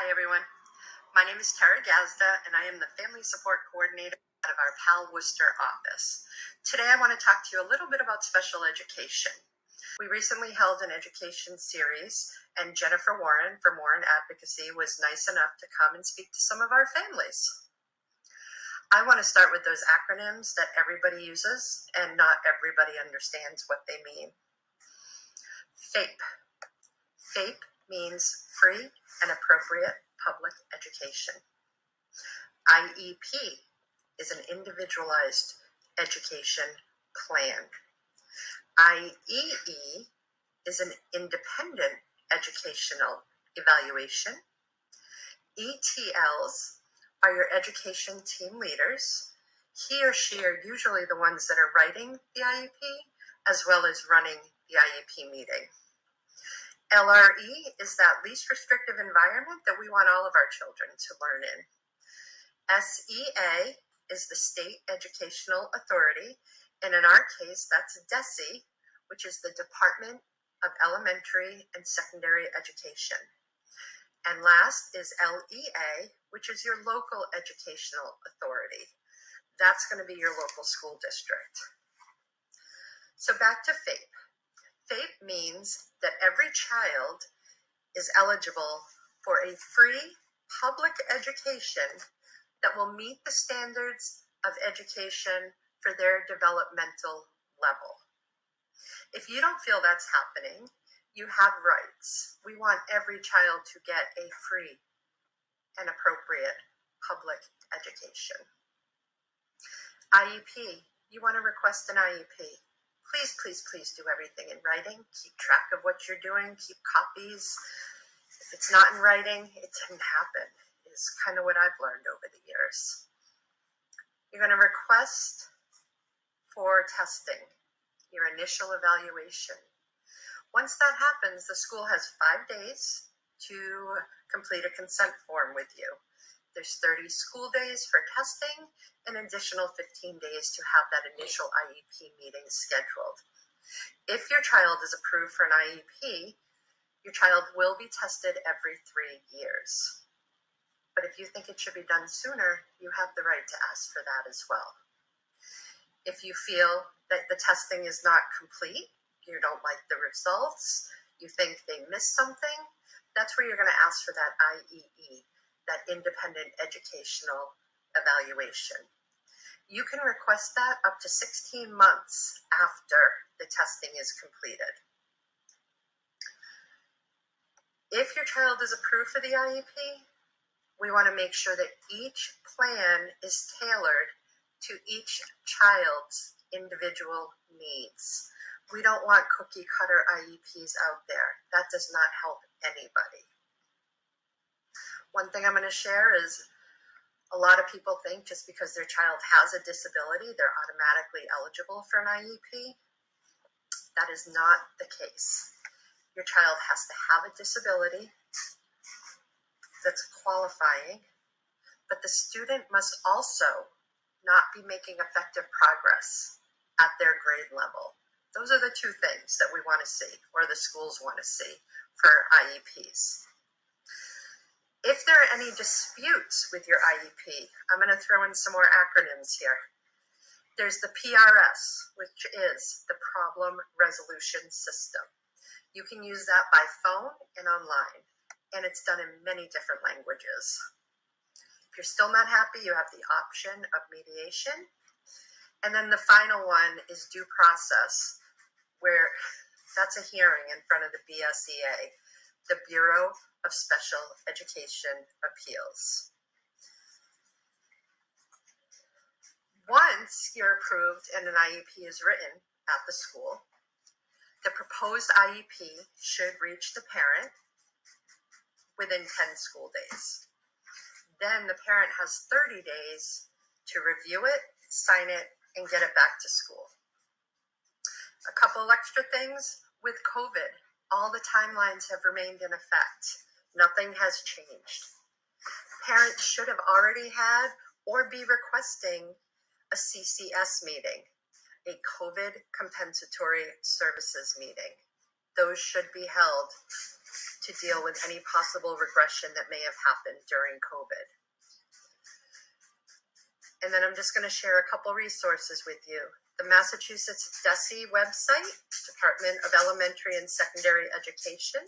Hi everyone, my name is Tara Gazda and I am the Family Support Coordinator out of our Pal Worcester office. Today I want to talk to you a little bit about special education. We recently held an education series and Jennifer Warren from Warren Advocacy was nice enough to come and speak to some of our families. I want to start with those acronyms that everybody uses and not everybody understands what they mean. FAPE. FAPE means free and appropriate public education. IEP is an individualized education plan. IEE is an independent educational evaluation. ETLs are your education team leaders. He or she are usually the ones that are writing the IEP as well as running the IEP meeting. LRE is that least restrictive environment that we want all of our children to learn in. SEA is the State Educational Authority, and in our case, that's DESE, which is the Department of Elementary and Secondary Education. And last is LEA, which is your local educational authority. That's going to be your local school district. So back to FAPE. FAPE means that every child is eligible for a free public education that will meet the standards of education for their developmental level. If you don't feel that's happening, you have rights. We want every child to get a free and appropriate public education. IEP, you want to request an IEP. Please, please, please do everything in writing. Keep track of what you're doing. Keep copies. If it's not in writing, it didn't happen, is kind of what I've learned over the years. You're going to request for testing, your initial evaluation. Once that happens, the school has 5 days to complete a consent form with you. There's 30 school days for testing, an additional 15 days to have that initial IEP meeting scheduled. If your child is approved for an IEP, your child will be tested every 3 years. But if you think it should be done sooner, you have the right to ask for that as well. If you feel that the testing is not complete, you don't like the results, you think they missed something, that's where you're going to ask for that IEE, that independent educational evaluation. You can request that up to 16 months after the testing is completed. If your child is approved for the IEP, we want to make sure that each plan is tailored to each child's individual needs. We don't want cookie cutter IEPs out there. That does not help anybody. One thing I'm going to share is a lot of people think just because their child has a disability, they're automatically eligible for an IEP. That is not the case. Your child has to have a disability that's qualifying, but the student must also not be making effective progress at their grade level. Those are the two things that we want to see, or the schools want to see for IEPs. If there are any disputes with your IEP, I'm going to throw in some more acronyms here. There's the PRS, which is the Problem Resolution System. You can use that by phone and online, and it's done in many different languages. If you're still not happy, you have the option of mediation. And then the final one is due process, where that's a hearing in front of the BSEA, the Bureau of Special Education Appeals. Once you're approved and an IEP is written at the school, the proposed IEP should reach the parent within 10 school days. Then the parent has 30 days to review it, sign it, and get it back to school. A couple extra things with COVID. All the timelines have remained in effect. Nothing has changed. Parents should have already had or be requesting a CCS meeting, a COVID compensatory services meeting. Those should be held to deal with any possible regression that may have happened during COVID. And then I'm just going to share a couple resources with you. The Massachusetts DESE website, Department of Elementary and Secondary Education.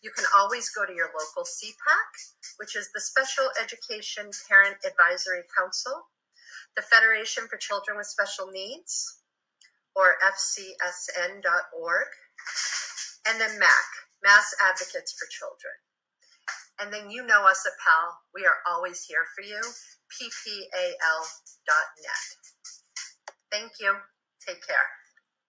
You can always go to your local CPAC, which is the Special Education Parent Advisory Council, the Federation for Children with Special Needs, or fcsn.org, and then MAC, Mass Advocates for Children. And then you know us at PAL, we are always here for you, ppal.net. Thank you. Take care.